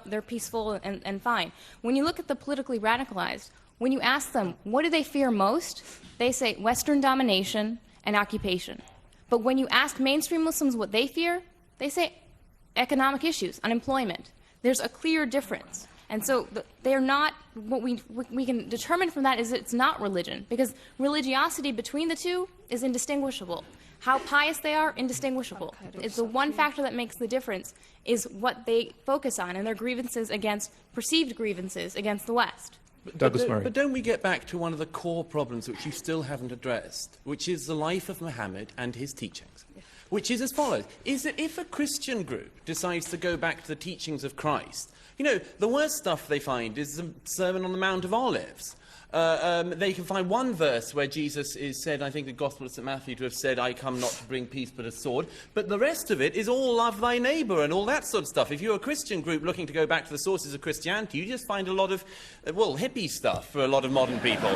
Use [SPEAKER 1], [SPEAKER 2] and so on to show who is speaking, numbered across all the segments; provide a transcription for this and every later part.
[SPEAKER 1] They're peaceful and fine. When you look at the politically radicalized, when you ask them, what do they fear most? They say Western domination and occupation. But when you ask mainstream Muslims what they fear, they say economic issues, unemployment. There's a clear difference. And so they're not, what we can determine from that is it's not religion, because religiosity between the two is indistinguishable. How pious they are, indistinguishable. It's the one factor that makes the difference is what they focus on and their grievances against, perceived grievances against the West.
[SPEAKER 2] But don't we get back to one of the core problems which you still haven't addressed, which is the life of Muhammad and his teachings, which is as follows. Is that if a Christian group decides to go back to the teachings of Christ, you know, the worst stuff they find is the Sermon on the Mount of Olives. They can find one verse where Jesus is said, I think the Gospel of St. Matthew, to have said, I come not to bring peace but a sword. But the rest of it is all love thy neighbour and all that sort of stuff. If you're a Christian group looking to go back to the sources of Christianity, you just find a lot of, well, hippie stuff for a lot of modern people.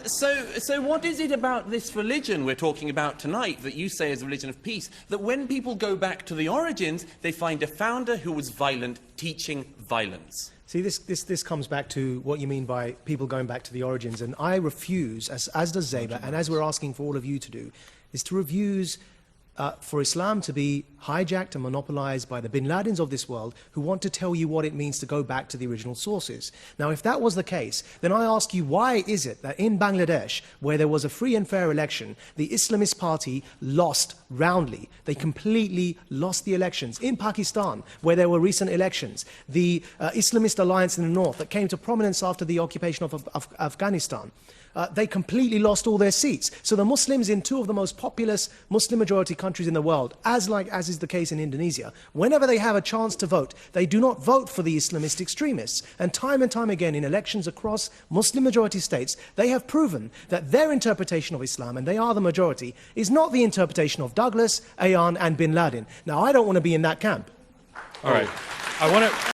[SPEAKER 2] So what is it about this religion we're talking about tonight that you say is a religion of peace, that when people go back to the origins, they find a founder who was violent, teaching violence?
[SPEAKER 3] See, this comes back to what you mean by people going back to the origins, and I refuse, as does Zeba, and as we're asking for all of you to do, is to refuse for Islam to be hijacked and monopolized by the bin Ladens of this world who want to tell you what it means to go back to the original sources. Now, if that was the case, then I ask you, why is it that in Bangladesh, where there was a free and fair election, the Islamist party lost roundly? They completely lost the elections. In Pakistan, where there were recent elections, the Islamist alliance in the north that came to prominence after the occupation of Afghanistan, they completely lost all their seats. So the Muslims in two of the most populous Muslim-majority countries in the world, as is the case in Indonesia, whenever they have a chance to vote, they do not vote for the Islamist extremists. And time again in elections across Muslim-majority states, they have proven that their interpretation of Islam, and they are the majority, is not the interpretation of Douglas, Ayan, and bin Laden. Now, I don't want to be in that camp.
[SPEAKER 4] All right. I want to...